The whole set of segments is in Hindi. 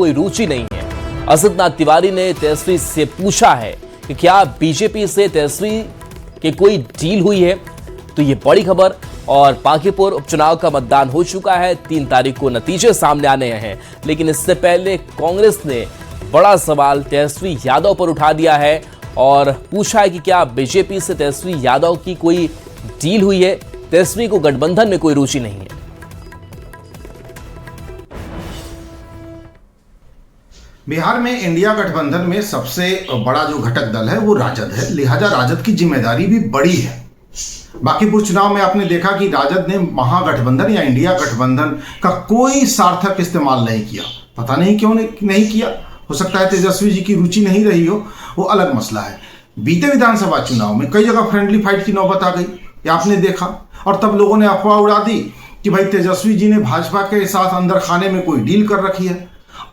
कोई रुचि नहीं है। असदनाथ तिवारी ने तेजस्वी से पूछा है कि क्या बीजेपी से तेजस्वी की कोई डील हुई है। तो ये बड़ी खबर। और बांकीपुर उपचुनाव का मतदान हो चुका है, 3 तारीख को नतीजे सामने आने हैं। लेकिन इससे पहले कांग्रेस ने बड़ा सवाल तेजस्वी यादव पर उठा दिया है और पूछा है कि क्या बीजेपी से तेजस्वी यादव की कोई डील हुई है। तेजस्वी को गठबंधन में कोई रुचि नहीं है। बिहार में इंडिया गठबंधन में सबसे बड़ा जो घटक दल है वो राजद है, लिहाजा राजद की जिम्मेदारी भी बड़ी है। बांकीपुर चुनाव में आपने देखा कि राजद ने महागठबंधन या इंडिया गठबंधन का कोई सार्थक इस्तेमाल नहीं किया। पता नहीं क्यों नहीं किया, हो सकता है तेजस्वी जी की रुचि नहीं रही हो, वो अलग मसला है। बीते विधानसभा चुनाव में कई जगह फ्रेंडली फाइट की नौबत आ गई, ये आपने देखा, और तब लोगों ने अफवाह उड़ा दी कि भाई तेजस्वी जी ने भाजपा के साथ अंदर खाने में कोई डील कर रखी है।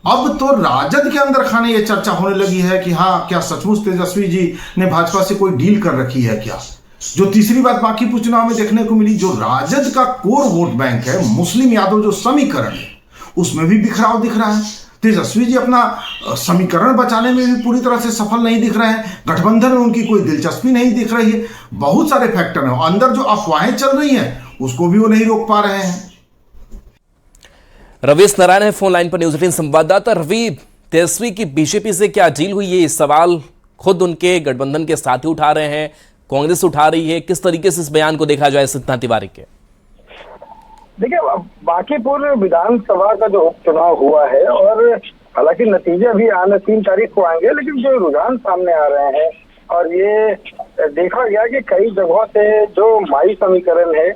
अब तो राजद के अंदर खाने ये चर्चा होने लगी है कि हाँ, क्या सचमुच तेजस्वी जी ने भाजपा से कोई डील कर रखी है क्या। जो तीसरी बात बांकीपुर चुनाव में देखने को मिली, जो राजद का कोर वोट बैंक है, मुस्लिम यादव जो समीकरण है, उसमें भी बिखराव दिख रहा है। तेजस्वी जी अपना समीकरण बचाने में भी पूरी तरह से सफल नहीं दिख रहे हैं, गठबंधन में उनकी कोई दिलचस्पी नहीं दिख रही है। बहुत सारे फैक्टर हैं, अंदर जो अफवाहें चल रही हैं उसको भी वो नहीं रोक पा रहे हैं। रवीश नारायण है फोन लाइन पर, न्यूज 18 संवाददाता। रवि, तेजस्वी की बीजेपी से क्या डील हुई है, ये सवाल खुद उनके गठबंधन के साथी उठा रहे हैं, कांग्रेस उठा रही है। किस तरीके से इस बयान को देखा जाए असदनाथ तिवारी के? देखिए, बांकीपुर विधानसभा का जो उपचुनाव हुआ है, और हालांकि नतीजे अभी आने 3 तारीख को आएंगे, लेकिन जो रुझान सामने आ रहे हैं और ये देखा गया कि कई जगहों से जो माई समीकरण है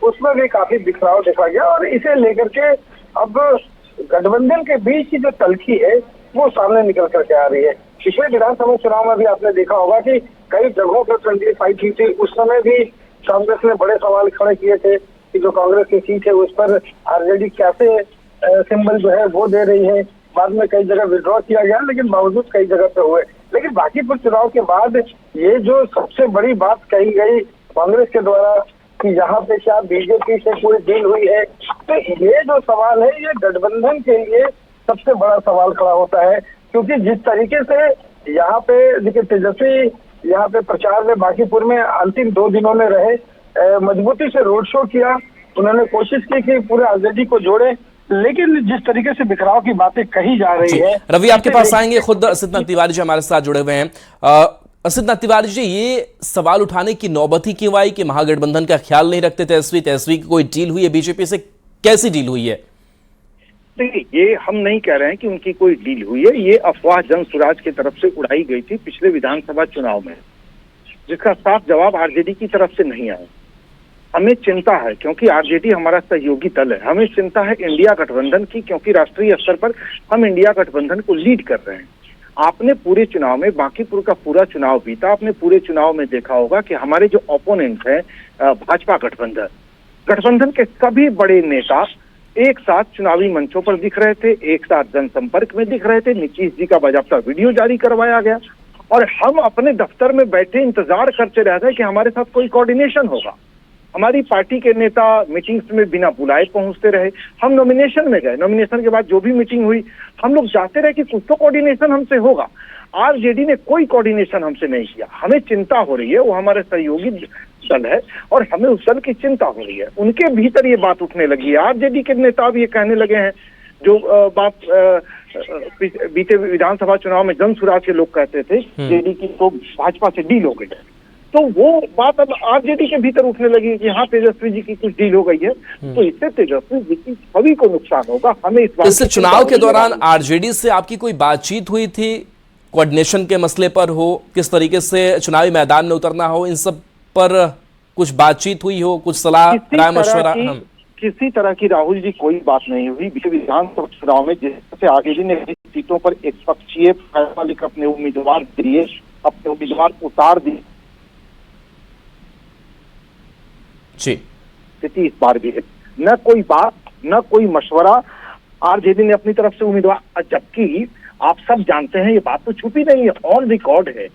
उसमें भी काफी बिखराव देखा गया, और इसे लेकर के अब गठबंधन के बीच की जो तलखी है वो सामने निकल करके आ रही है। पिछले विधानसभा चुनाव में भी आपने देखा होगा कि कई जगहों पर फ्रेंडली फाइट हुई थी। उस समय भी कांग्रेस ने बड़े सवाल खड़े किए थे कि जो कांग्रेस की सीट है उस पर आरजेडी कैसे सिंबल जो है वो दे रही है। बाद में कई जगह विड्रॉ किया गया, लेकिन बावजूद कई जगह पे हुए। लेकिन बांकीपुर चुनाव के बाद ये जो सबसे बड़ी बात कही गई कांग्रेस के द्वारा कि यहाँ पे क्या बीजेपी से कोई डील हुई है, तो ये जो सवाल है ये गठबंधन के लिए सबसे बड़ा सवाल खड़ा होता है। क्योंकि जिस तरीके से यहाँ पे देखिए, तेजस्वी यहाँ पे प्रचार में बांकीपुर में अंतिम 2 दिनों में रहे, मजबूती से रोड शो किया, उन्होंने कोशिश की कि पूरे आरजेडी को जोड़े, लेकिन जिस तरीके से बिखराव की बातें कही जा रही है। रवि, आपके पास आएंगे, खुद असदनाथ तिवारी जी हमारे साथ जुड़े हुए हैं। असदनाथ तिवारी जी, ये सवाल उठाने की नौबत ही क्यों आई कि महागठबंधन का ख्याल नहीं रखते तेजस्वी की कोई डील हुई है बीजेपी से? कैसी डील हुई है? देखिए, ये हम नहीं कह रहे हैं कि उनकी कोई डील हुई है। ये अफवाह जन स्वराज की तरफ से उड़ाई गई थी पिछले विधानसभा चुनाव में, जिसका साफ जवाब आरजेडी की तरफ से नहीं आया। हमें चिंता है क्योंकि आरजेडी हमारा सहयोगी दल है। हमें चिंता है इंडिया गठबंधन की, क्योंकि राष्ट्रीय स्तर पर हम इंडिया गठबंधन को लीड कर रहे हैं। आपने पूरे चुनाव में, बांकीपुर का पूरा चुनाव बीता, आपने पूरे चुनाव में देखा होगा कि हमारे जो ओपोनेंट है भाजपा गठबंधन के सभी बड़े नेता एक साथ चुनावी मंचों पर दिख रहे थे, एक साथ जनसंपर्क में दिख रहे थे। नीतीश जी का बाकायदा वीडियो जारी करवाया गया और हम अपने दफ्तर में बैठे इंतजार करते रह गए कि हमारे साथ कोई कोऑर्डिनेशन होगा। हमारी पार्टी के नेता मीटिंग्स में बिना बुलाए पहुंचते रहे। हम नॉमिनेशन में गए, नॉमिनेशन के बाद जो भी मीटिंग हुई हम लोग जाते रहे कि कुछ तो कोऑर्डिनेशन हमसे होगा। आरजेडी ने कोई कोऑर्डिनेशन हमसे नहीं किया। हमें चिंता हो रही है, वो हमारे सहयोगी दल है और हमें उस दल की चिंता हो रही है। उनके भीतर ये बात उठने लगी है। आरजेडी के नेता भी ये कहने लगे हैं जो बात बीते विधानसभा चुनाव में जन स्वराज के लोग कहते थे जेडी की तो भाजपा से डील हो गई, तो वो बात अब आरजेडी के भीतर उठने लगी कि यहाँ तेजस्वी जी की कुछ डील हो गई है। तो इससे तेजस्वी जी की छवि को नुकसान होगा। हमें इस बात इससे चुनाव के दौरान आरजेडी से आपकी कोई बातचीत हुई थी, कोऑर्डिनेशन के मसले पर हो, किस तरीके से चुनावी मैदान में उतरना हो, इन सब पर कुछ बातचीत हुई हो, कुछ सलाह राय मशवरा? किसी तरह की राहुल जी कोई बात नहीं हुई। विधानसभा चुनाव में जिससे आरजेडी ने सीटों पर एक पक्षीय फैसला लेकर अपने उम्मीदवार दिए, अपने उम्मीदवार उतार दिए स्थिति इस बार भी है। न कोई बात, न कोई मशवरा आरजेडी ने अपनी तरफ से उम्मीदवार, जबकि आप सब जानते हैं, ये बात तो छुपी नहीं है, ऑन रिकॉर्ड है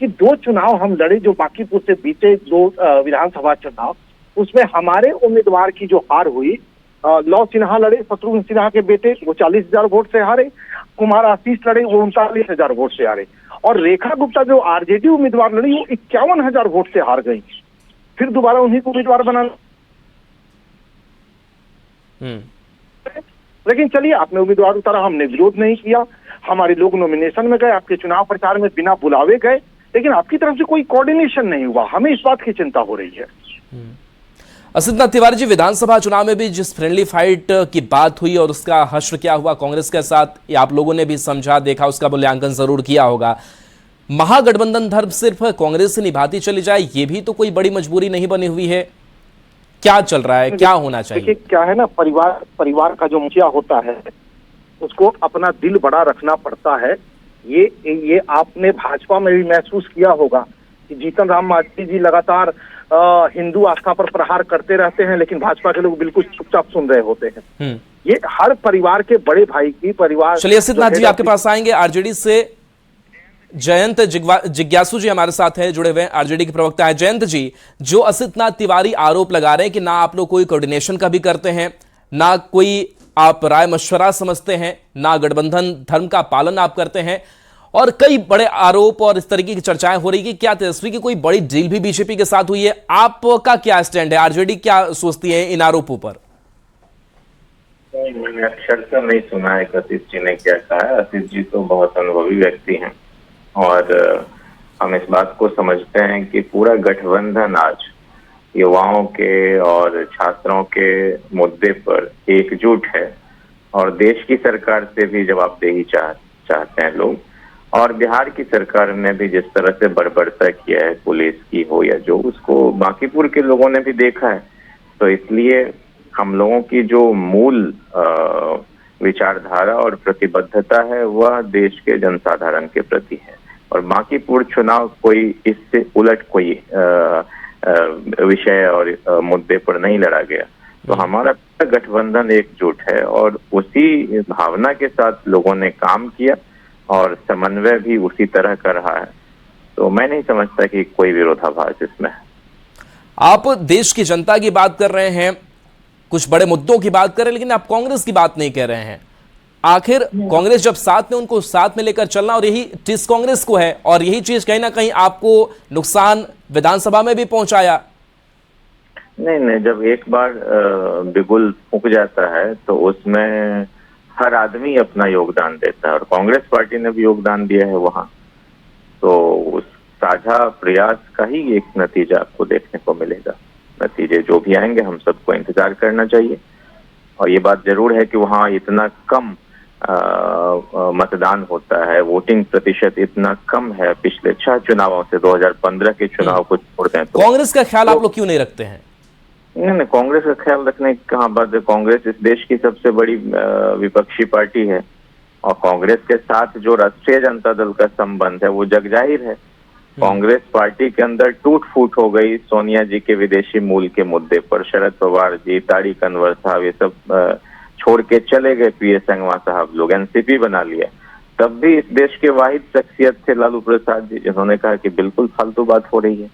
कि 2 चुनाव हम लड़े जो बांकीपुर से बीते 2 विधानसभा चुनाव, उसमें हमारे उम्मीदवार की जो हार हुई, लव सिन्हा लड़े, शत्रुघ्न सिन्हा के बेटे, वो 40,000 वोट से हारे। कुमार आशीष लड़े, वो 39,000 वोट से हारे। और रेखा गुप्ता जो आरजेडी उम्मीदवार लड़ी, वो 51,000 वोट से हार गई। फिर दोबारा उन्हीं को उम्मीदवार बनाना। लेकिन चलिए, आपने उम्मीदवार उतारा, हमने विरोध नहीं किया, हमारे लोग नॉमिनेशन में गए, आपके चुनाव प्रचार में बिना बुलावे गए, लेकिन आपकी तरफ से कोई कोऑर्डिनेशन नहीं हुआ। हमें इस बात की चिंता हो रही है। असित नाथ तिवारी जी, विधानसभा चुनाव में भी जिस फ्रेंडली फाइट की बात हुई और उसका हश्र क्या हुआ कांग्रेस के साथ, ये आप लोगों ने भी समझा, देखा, उसका मूल्यांकन जरूर किया होगा। महागठबंधन धर्म सिर्फ कांग्रेस से निभाती चली जाए, ये भी तो कोई बड़ी मजबूरी नहीं बनी हुई है। क्या चल रहा है, क्या होना चाहिए? क्या है ना, परिवार का जो मुखिया होता है उसको अपना दिल बड़ा रखना पड़ता है। ये आपने भाजपा में भी महसूस किया होगा कि जीतन राम मांझी जी लगातार हिंदू आस्था पर प्रहार करते रहते हैं, लेकिन भाजपा के लोग बिल्कुल चुपचाप सुन रहे होते हैं। ये हर परिवार के बड़े भाई की परिवार। चलिए असित नाथ जी, आपके पास आएंगे। आरजेडी से जयंत जिज्ञासु जी हमारे साथ हैं, जुड़े हुए हैं, आरजेडी के प्रवक्ता है। जयंत जी, जो असित नाथ तिवारी आरोप लगा रहे हैं कि ना आप लोग कोई कोऑर्डिनेशन का भी करते हैं, ना कोई आप राय मशवरा समझते हैं, ना गठबंधन धर्म का पालन आप करते हैं, और कई बड़े आरोप और इस तरीके की चर्चाएं हो रही कि क्या तेजस्वी की कोई बड़ी डील भी बीजेपी के साथ हुई है। आपका क्या स्टैंड है? आरजेडी क्या सोचती है इन आरोपों पर? मैंने अक्षर से नहीं सुना है आशीष जी ने क्या कहा है। आशीष जी तो बहुत अनुभवी व्यक्ति हैं और हम इस बात को समझते हैं कि पूरा गठबंधन आज युवाओं के और छात्रों के मुद्दे पर एकजुट है और देश की सरकार से भी जवाबदेही चाहते हैं लोग। और बिहार की सरकार ने भी जिस तरह से बर्बरता किया है, पुलिस की हो या जो, उसको बांकीपुर के लोगों ने भी देखा है। तो इसलिए हम लोगों की जो मूल विचारधारा और प्रतिबद्धता है वह देश के जनसाधारण के प्रति है और बांकीपुर चुनाव कोई इससे उलट कोई विषय और मुद्दे पर नहीं लड़ा गया। तो हमारा गठबंधन एकजुट है और उसी भावना के साथ लोगों ने काम किया और समन्वय भी उसी तरह कर रहा है। तो मैं नहीं समझता कि कोई विरोधाभास इसमें है। आप देश की जनता की बात कर रहे हैं, कुछ बड़े मुद्दों की बात कर रहे हैं, लेकिन आप कांग्रेस की बात नहीं कर रहे हैं। आखिर कांग्रेस जब साथ में, उनको साथ में लेकर चलना, और यही टिस कांग्रेस को है और यही चीज कहीं ना कहीं आपको नुकसान विधानसभा में भी पहुंचाया। नहीं, जब एक बार बिगुल फूंक जाता है तो उसमें हर आदमी अपना योगदान देता है और कांग्रेस पार्टी ने भी योगदान दिया है वहां। तो उस साझा प्रयास का ही एक नतीजा आपको देखने को मिलेगा। नतीजे जो भी आएंगे हम सबको इंतजार करना चाहिए। और ये बात जरूर है कि वहाँ इतना कम मतदान होता है, वोटिंग प्रतिशत इतना कम है पिछले 6 चुनावों से, 2015 के चुनाव को छोड़ते हैं तो। कांग्रेस का ख्याल आप लोग क्यों नहीं रखते हैं? नहीं, कांग्रेस का ख्याल रखने की कहाँ बात है। कांग्रेस इस देश की सबसे बड़ी विपक्षी पार्टी है और कांग्रेस के साथ जो राष्ट्रीय जनता दल का संबंध है वो जग जाहिर है। कांग्रेस पार्टी के अंदर टूट फूट हो गई सोनिया जी के विदेशी मूल के मुद्दे पर। शरद पवार जी, तारिक अनवर साहब, ये सब छोड़ के चले गए। पीएस संगमा साहब लोग एनसीपी बना लिया। तब भी इस देश के वाहिद शख्सियत थे लालू प्रसाद जी, जिन्होंने कहा कि बिल्कुल फालतू बात हो रही है।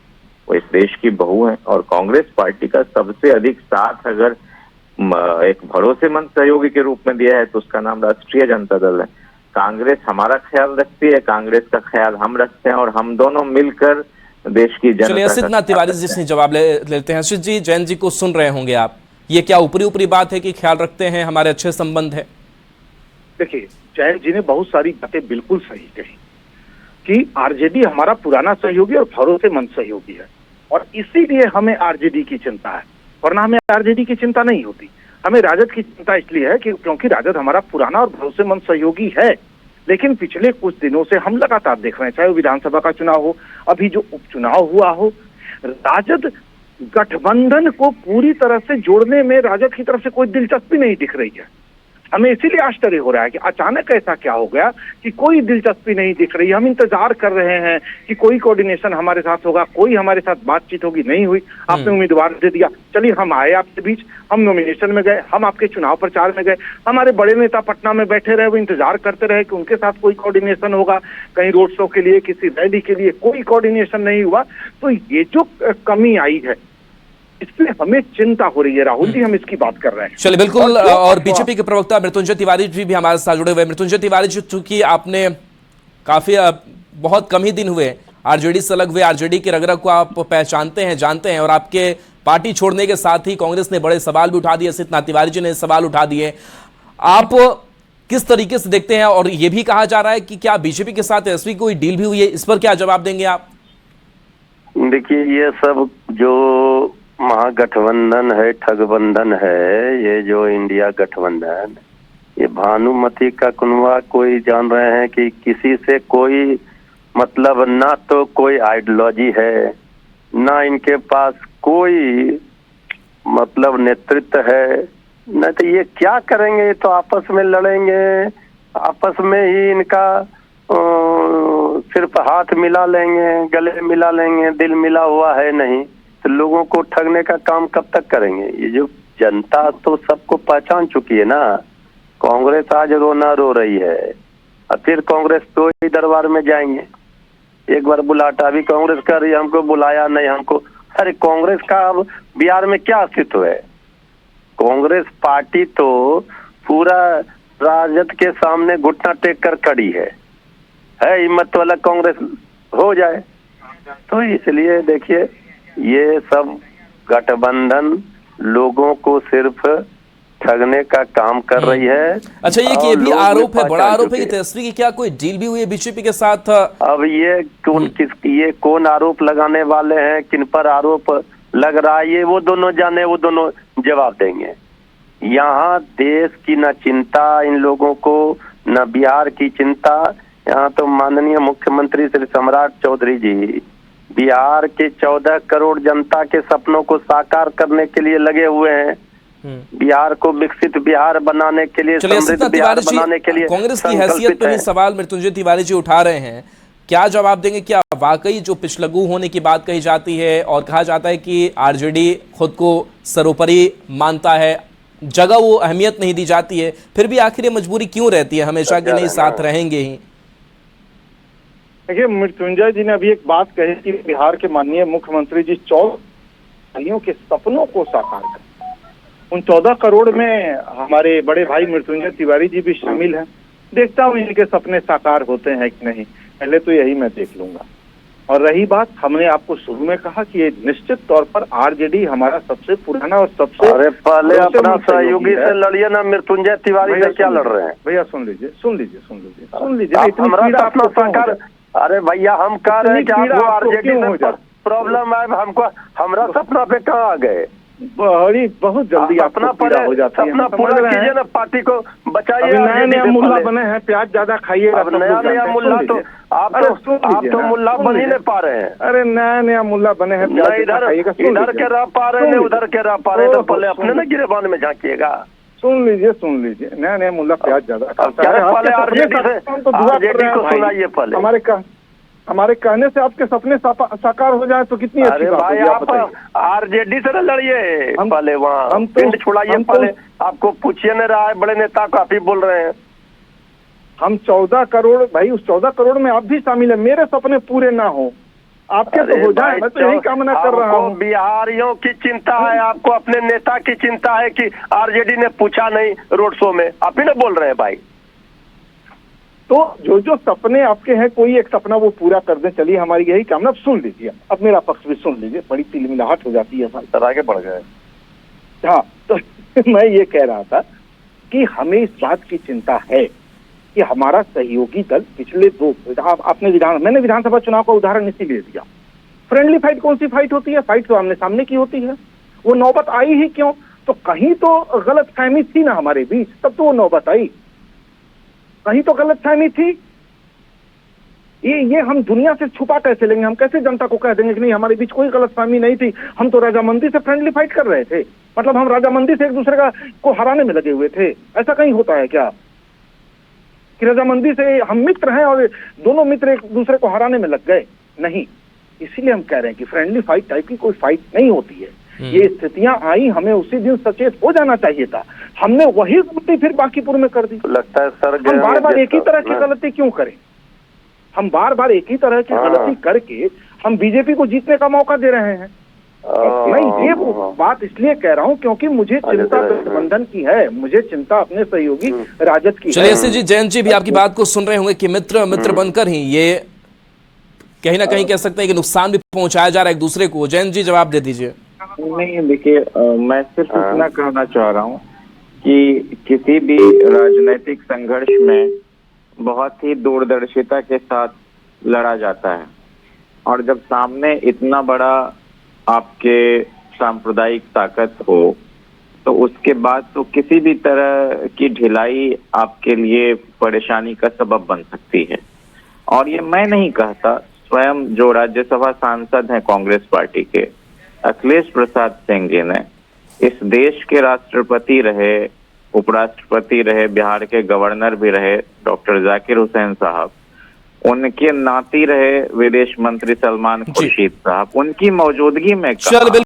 वो इस देश की बहू है और कांग्रेस पार्टी का सबसे अधिक साथ अगर एक भरोसेमंद सहयोगी के रूप में दिया है तो उसका नाम राष्ट्रीय जनता दल है। कांग्रेस हमारा ख्याल रखती है, कांग्रेस का ख्याल हम रखते हैं और हम दोनों मिलकर देश की जनता। चलिए असित नाथ तिवारी जी से जवाब लेते हैं। असित जी, जैन जी को सुन रहे होंगे आप, ये क्या ऊपरी बात है कि ख्याल रखते हैं, हमारे अच्छे संबंध है? देखिए, जैन जी ने बहुत सारी बातें बिल्कुल सही कही कि आरजेडी हमारा पुराना सहयोगी और भरोसेमंद सहयोगी है और इसीलिए हमें आरजेडी की चिंता है, वरना हमें आरजेडी की चिंता नहीं होती। हमें राजद की चिंता इसलिए है कि क्योंकि राजद हमारा पुराना और भरोसेमंद सहयोगी है। लेकिन पिछले कुछ दिनों से हम लगातार देख रहे हैं, चाहे वो विधानसभा का चुनाव हो, अभी जो उपचुनाव हुआ हो, राजद गठबंधन को पूरी तरह से जोड़ने में राजद की तरफ से कोई दिलचस्पी नहीं दिख रही है। हमें इसीलिए आश्चर्य हो रहा है कि अचानक ऐसा क्या हो गया कि कोई दिलचस्पी नहीं दिख रही। हम इंतजार कर रहे हैं कि कोई कोऑर्डिनेशन हमारे साथ होगा, कोई हमारे साथ बातचीत होगी, नहीं हुई। आपने उम्मीदवार दे दिया, चलिए हम आए आपके बीच, हम नॉमिनेशन में गए, हम आपके चुनाव प्रचार में गए, हमारे बड़े नेता पटना में बैठे रहे, वो इंतजार करते रहे कि उनके साथ कोई कोऑर्डिनेशन होगा, कहीं रोड शो के लिए, किसी रैली के लिए, कोई कोऑर्डिनेशन नहीं हुआ। तो ये जो कमी आई है इसलिए हमें चिंता हो रही है। राहुल जी, हम इसकी बात कर रहे हैं। चलिए, बिल्कुल। और बीजेपी के प्रवक्ता मृत्युंजय तिवारी जी भी हमारे साथ जुड़े हुए हैं। मृत्युंजय तिवारी जी, चूंकि आपने काफी बहुत कम ही दिन हुए आरजेडी से अलग हुए, आरजेडी के रग रग को आप पहचानते हैं, जानते हैं, और आपके पार्टी छोड़ने के साथ ही कांग्रेस ने बड़े सवाल भी उठा दिए, असित तिवारी जी ने सवाल उठा दिए। आप किस तरीके से देखते हैं? और यह भी कहा जा रहा है कि क्या बीजेपी के साथ ऐसी कोई डील भी हुई है, इस पर क्या जवाब देंगे आप? देखिए, ये सब जो महागठबंधन है, ठगबंधन है, ये जो इंडिया गठबंधन, ये भानुमति का कुनवा कोई जान रहे हैं कि किसी से कोई मतलब ना तो कोई आइडियोलॉजी है, ना इनके पास कोई मतलब नेतृत्व है, नहीं तो ये क्या करेंगे? तो आपस में लड़ेंगे, आपस में ही इनका सिर्फ हाथ मिला लेंगे, गले मिला लेंगे, दिल मिला हुआ है नहीं, तो लोगों को ठगने का काम कब तक करेंगे? ये जो जनता तो सबको पहचान चुकी है ना। कांग्रेस आज रोना रो रही है, और फिर कांग्रेस तो ही दरबार में जाएंगे। एक बार बुलाटा भी कांग्रेस कर रही है, हमको बुलाया नहीं, हमको। अरे कांग्रेस का अब बिहार में क्या अस्तित्व है? कांग्रेस पार्टी तो पूरा राजद के सामने घुटना टेक कर खड़ी है हिम्मत वाला कांग्रेस हो जाए। तो इसलिए देखिए, ये सब गठबंधन लोगों को सिर्फ ठगने का काम कर रही है। अच्छा, ये भी आरोप है, बड़ा आरोप है कि तेजस्वी की क्या कोई डील भी हुई है बीजेपी के साथ? अब ये कौन आरोप लगाने वाले हैं, किन पर आरोप लग रहा है, ये वो दोनों जाने, वो दोनों जवाब देंगे। यहाँ देश की न चिंता इन लोगों को, न बिहार की चिंता। यहाँ तो माननीय मुख्यमंत्री श्री सम्राट चौधरी जी बिहार के 14 करोड़ जनता के सपनों को साकार करने के लिए लगे हुए हैं। बिहार को विकसित बिहार बनाने के लिए, समृद्ध बिहार बनाने के लिए कांग्रेस की हैसियत पर भी सवाल मृत्युंजय तिवारी जी उठा रहे हैं। क्या जवाब देंगे? क्या वाकई जो पिछलग्गू होने की बात कही जाती है और कहा जाता है कि आरजेडी खुद को सर्वोपरि मानता है, जगह वो अहमियत नहीं दी जाती है, फिर भी आखिर ये मजबूरी क्यों रहती है हमेशा के नहीं साथ रहेंगे ही? देखिए, मृत्युंजय जी ने अभी एक बात कही कि बिहार के माननीय मुख्यमंत्री जी 14 के सपनों को साकार कर, उन 14 करोड़ में हमारे बड़े भाई मृत्युंजय तिवारी जी भी शामिल हैं। देखता हूँ इनके सपने साकार होते हैं कि नहीं, पहले तो यही मैं देख लूंगा। और रही बात, हमने आपको शुरू में कहा कि ये निश्चित तौर पर आरजेडी हमारा सबसे पुराना और सबसे, अरे पहले अपना सहयोगी से लड़िए ना, मृत्युंजय तिवारी से क्या लड़ रहे हैं? भैया सुन लीजिए। अरे भैया, हम कह रहे हैं कि आपको आरजेडी में प्रॉब्लम है, हमको हमारा सपना पे कहाँ आ गए? बहुत जल्दी अपना हो जाता है। अपना पूरा कीजिए ना, पार्टी को बचाइए। नया मुल्ला बने हैं, प्याज ज्यादा खाइए। अब नया मुल्ला तो आप तो मुल्ला बन ही नहीं पा रहे हैं। अरे नया मुल्ला बने हैं, इधर के रह पा रहे हैं, उधर के रह पा रहे हैं, तो पहले अपने ना गिरेबान में झांकिएगा। सुन लीजिए, नया मुल्ला प्याज ज्यादा खाता है। पहले आरजेडी को सुनाइए पहले। हमारे कहने से आपके सपने साकार हो जाए तो कितनी अच्छी बात है। आप आरजेडी से लड़िए, पहले वहाँ पिंड छुड़ाइए, पहले आपको पूछिए नहीं रहा है, बड़े नेता काफी बोल रहे हैं। हम 14 करोड़, भाई उस 14 करोड़ में आप भी शामिल है। मेरे सपने पूरे ना हो, आपके तो हो जाए, मैं तो यही कामना कर रहा हूँ। बिहारियों की चिंता है, आपको अपने नेता की चिंता है कि आरजेडी ने पूछा नहीं रोड शो में, आप ही ना बोल रहे हैं भाई। तो जो सपने आपके हैं, कोई एक सपना वो पूरा कर दें, चलिए हमारी यही कामना। अब सुन लीजिए, अब मेरा पक्ष भी सुन लीजिए, बड़ी तिलमिलाहट हो जाती है, सर आगे बढ़ गए। हाँ, तो मैं ये कह रहा था कि हमें इस बात की चिंता है कि हमारा सहयोगी दल पिछले मैंने विधानसभा चुनाव का उदाहरण इसीलिए दिया। फ्रेंडली फाइट कौन सी फाइट होती है? फाइट तो आमने सामने की होती है। वो नौबत आई ही क्यों? तो कहीं तो गलत फहमी थी ना हमारे बीच, तब तो वो नौबत आई। कहीं तो गलतफहमी थी। ये हम दुनिया से छुपा कैसे लेंगे? हम कैसे जनता को कह देंगे कि नहीं हमारे बीच कोई गलतफहमी नहीं थी, हम तो राजामंदी से फ्रेंडली फाइट कर रहे थे, मतलब हम राजामंदी से एक दूसरे को हराने में लगे हुए थे? ऐसा कहीं होता है क्या कि राजामंदी से हम मित्र हैं और दोनों मित्र एक दूसरे को हराने में लग गए? नहीं। इसीलिए हम कह रहे हैं कि फ्रेंडली फाइट टाइप की कोई फाइट नहीं होती है। ये स्थितियां आई, हमें उसी दिन सचेत हो जाना चाहिए था। हमने वही गलती फिर बांकीपुर में कर दी। लगता है सर, हम बार बार एक ही तरह की गलती क्यों करें? हम बार बार एक ही तरह की गलती करके हम बीजेपी को जीतने का मौका दे रहे हैं। नहीं, ये वो बात इसलिए कह रहा हूँ क्योंकि मुझे चिंता गठबंधन की है, मुझे चिंता अपने सहयोगी राजद की चलिए है। एससी जी, जयंत जी भी आपकी बात को सुन रहे होंगे कि मित्र मित्र बनकर ही ये कहीं ना कहीं कह सकते हैं कि नुकसान भी पहुंचाया जा रहा है एक दूसरे को। जयंत जी जवाब दे दीजिए। नहीं, देखिए, मैं सिर्फ इतना कहना चाह रहा हूँ कि किसी भी राजनीतिक संघर्ष में बहुत ही दूरदर्शिता के साथ लड़ा जाता है, और जब सामने इतना बड़ा आपके सांप्रदायिक ताकत हो तो उसके बाद तो किसी भी तरह की ढिलाई आपके लिए परेशानी का सबब बन सकती है। और ये मैं नहीं कहता, स्वयं जो राज्यसभा सांसद हैं कांग्रेस पार्टी के अखिलेश प्रसाद सिंह जी ने, इस देश के राष्ट्रपति रहे, उपराष्ट्रपति रहे, बिहार के गवर्नर भी रहे डॉक्टर जाकिर हुसैन साहब, उनके नाती रहे विदेश मंत्री सलमान खुर्शीद साहब, उनकी मौजूदगी में कहा